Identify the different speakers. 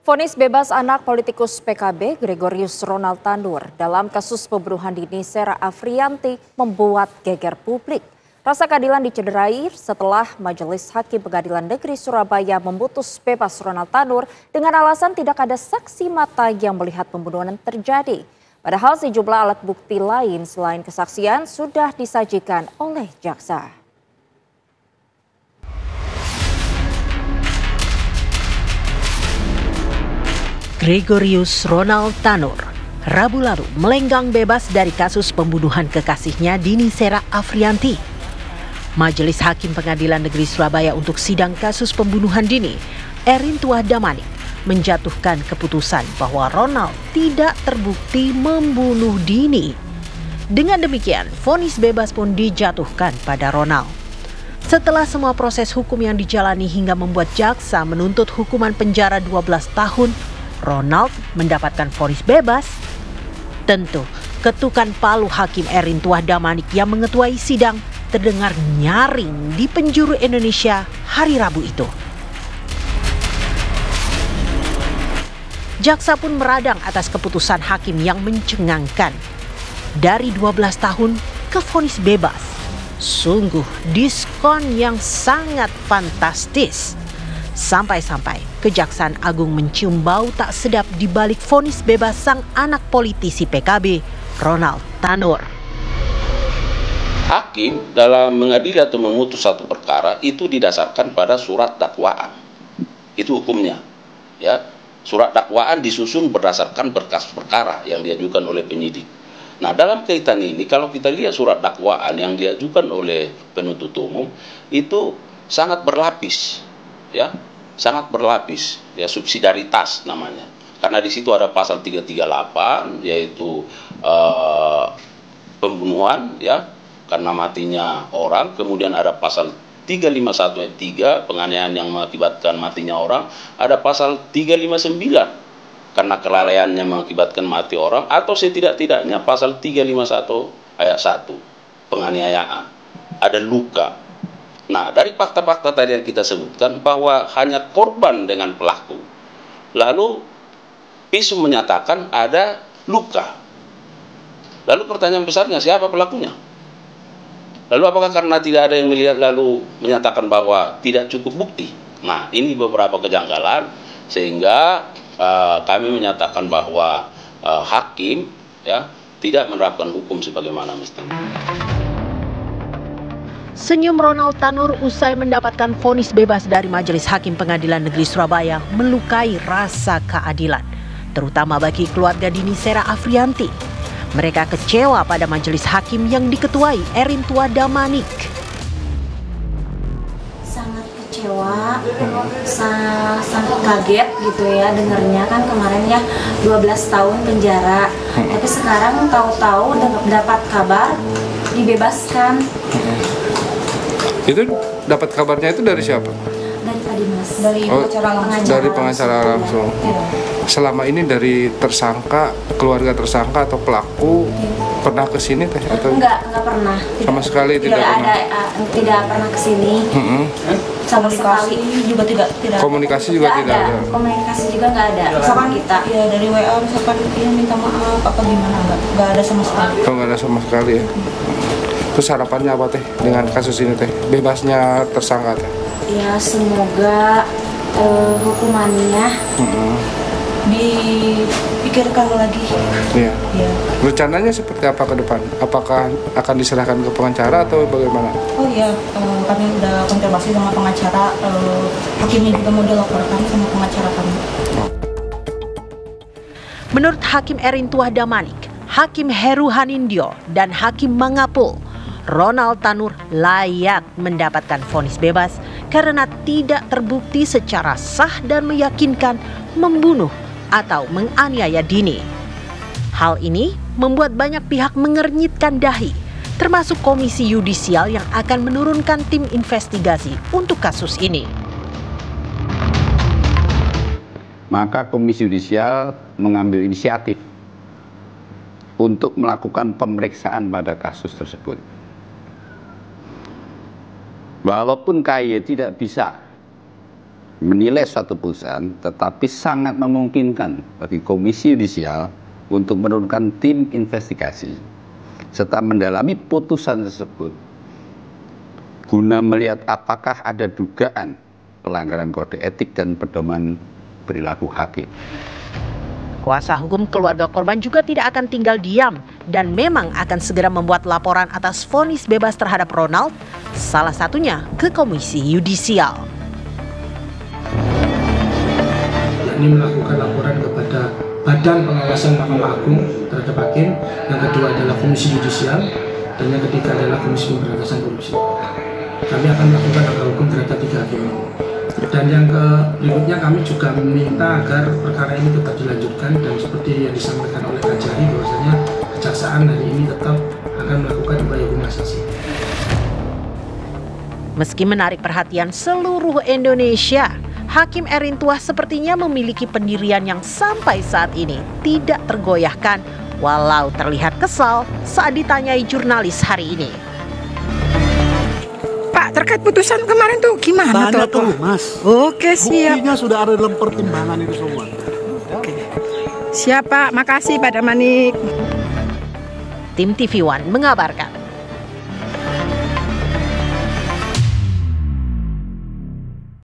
Speaker 1: Vonis bebas anak politikus PKB Gregorius Ronald Tanur dalam kasus pembunuhan Dini Sera Afriyanti membuat geger publik. Rasa keadilan dicederai setelah Majelis Hakim Pengadilan Negeri Surabaya memutus bebas Ronald Tanur dengan alasan tidak ada saksi mata yang melihat pembunuhan terjadi. Padahal sejumlah alat bukti lain selain kesaksian sudah disajikan oleh jaksa.
Speaker 2: Gregorius Ronald Tanur Rabu lalu melenggang bebas dari kasus pembunuhan kekasihnya Dini Sera Afriyanti. Majelis Hakim Pengadilan Negeri Surabaya untuk sidang kasus pembunuhan Dini, Erin Tuah Damanik, menjatuhkan keputusan bahwa Ronald tidak terbukti membunuh Dini. Dengan demikian, vonis bebas pun dijatuhkan pada Ronald. Setelah semua proses hukum yang dijalani hingga membuat jaksa menuntut hukuman penjara 12 tahun, Ronald mendapatkan vonis bebas. Tentu, ketukan palu Hakim Erin Tuah Damanik yang mengetuai sidang terdengar nyaring di penjuru Indonesia hari Rabu itu. Jaksa pun meradang atas keputusan hakim yang mencengangkan. Dari 12 tahun ke vonis bebas. Sungguh diskon yang sangat fantastis. Sampai-sampai Kejaksaan Agung mencium bau tak sedap di balik vonis bebas sang anak politisi PKB, Ronald Tanur.
Speaker 3: Hakim dalam mengadili atau memutus satu perkara itu didasarkan pada surat dakwaan. Itu hukumnya. Ya, surat dakwaan disusun berdasarkan berkas perkara yang diajukan oleh penyidik. Nah, dalam kaitan ini kalau kita lihat surat dakwaan yang diajukan oleh penuntut umum itu sangat berlapis. Ya, sangat berlapis, ya, subsidiaritas namanya. Karena di situ ada pasal 338 yaitu pembunuhan, ya, karena matinya orang, kemudian ada pasal 351 ayat 3 penganiayaan yang mengakibatkan matinya orang, ada pasal 359 karena kelalaiannya mengakibatkan mati orang, atau setidak-tidaknya pasal 351 ayat 1 penganiayaan, ada luka. Nah, dari fakta-fakta tadi yang kita sebutkan bahwa hanya korban dengan pelaku. Lalu visum menyatakan ada luka. Lalu pertanyaan besarnya, siapa pelakunya? Lalu apakah karena tidak ada yang melihat lalu menyatakan bahwa tidak cukup bukti? Nah, ini beberapa kejanggalan sehingga kami menyatakan bahwa hakim, ya, tidak menerapkan hukum sebagaimana mestinya.
Speaker 2: Senyum Ronald Tanur usai mendapatkan vonis bebas dari Majelis Hakim Pengadilan Negeri Surabaya melukai rasa keadilan, terutama bagi keluarga Dini Sera Afriyanti. Mereka kecewa pada Majelis Hakim yang diketuai Erin Tuah Damanik.
Speaker 4: Sangat kecewa, sangat kaget gitu ya dengarnya, kan kemarin ya 12 tahun penjara, tapi sekarang tahu-tahu dapat kabar dibebaskan.
Speaker 5: Itu dapat kabarnya itu dari siapa?
Speaker 4: Dari Pak Dimas.
Speaker 5: Dari pengacara langsung.
Speaker 4: Ya.
Speaker 5: Selama ini dari tersangka, keluarga tersangka atau pelaku pernah ke sini teh atau
Speaker 4: Enggak pernah.
Speaker 5: Sama sekali tidak pernah.
Speaker 4: Tidak pernah ke sini. Sama sekali
Speaker 6: juga tidak.
Speaker 5: Komunikasi juga tidak ada.
Speaker 4: Komunikasi juga nggak ada. Misalkan kita
Speaker 6: ya dari WA misalkan dia minta maaf apa gimana, nggak ada sama sekali.
Speaker 5: Oh, nggak ada sama sekali ya. Terus harapannya apa teh dengan kasus ini teh? Bebasnya tersangka teh?
Speaker 4: Ya semoga hukumannya
Speaker 6: dipikirkan lagi.
Speaker 5: Iya.
Speaker 6: Ya.
Speaker 5: Rencananya seperti apa ke depan? Apakah akan diserahkan ke pengacara atau bagaimana?
Speaker 6: Oh iya, kami udah konfirmasi sama pengacara, hakimnya juga mau dilaporkan sama pengacara kami.
Speaker 2: Menurut Hakim Erin Tuah Damanik, Hakim Heru Hanindyo, dan Hakim Mangapul, Ronald Tanur layak mendapatkan vonis bebas karena tidak terbukti secara sah dan meyakinkan membunuh atau menganiaya Dini. Hal ini membuat banyak pihak mengernyitkan dahi, termasuk Komisi Yudisial yang akan menurunkan tim investigasi untuk kasus ini.
Speaker 7: Maka Komisi Yudisial mengambil inisiatif untuk melakukan pemeriksaan pada kasus tersebut. Walaupun KY tidak bisa menilai suatu putusan, tetapi sangat memungkinkan bagi Komisi Yudisial untuk menurunkan tim investigasi serta mendalami putusan tersebut guna melihat apakah ada dugaan pelanggaran kode etik dan pedoman perilaku hakim.
Speaker 2: Kuasa hukum keluarga korban juga tidak akan tinggal diam dan memang akan segera membuat laporan atas vonis bebas terhadap Ronald, salah satunya ke Komisi Yudisial.
Speaker 8: Yakni melakukan laporan kepada Badan Pengawasan Mahkamah Agung terhadap hakim, yang kedua adalah Komisi Yudisial, dan yang ketiga adalah Komisi Pemberantasan Korupsi. Kami akan melakukan langkah hukum terhadap 3 hakim ini. Dan yang berikutnya kami juga meminta agar perkara ini tetap dilanjutkan, dan seperti yang disampaikan oleh Kajari bahwasanya Kejaksaan hari ini tetap akan melakukan upaya hukum kasasi.
Speaker 2: Meski menarik perhatian seluruh Indonesia, Hakim Erin Tuah sepertinya memiliki pendirian yang sampai saat ini tidak tergoyahkan walau terlihat kesal saat ditanyai jurnalis hari ini.
Speaker 9: Pak, terkait putusan kemarin tuh gimana tuh?
Speaker 10: Mas.
Speaker 9: Oke, siap.
Speaker 10: Buktinya sudah ada dalam pertimbangan itu semua.
Speaker 9: Oke. Siap Pak, makasih Pak Damanik.
Speaker 2: Tim TV One mengabarkan.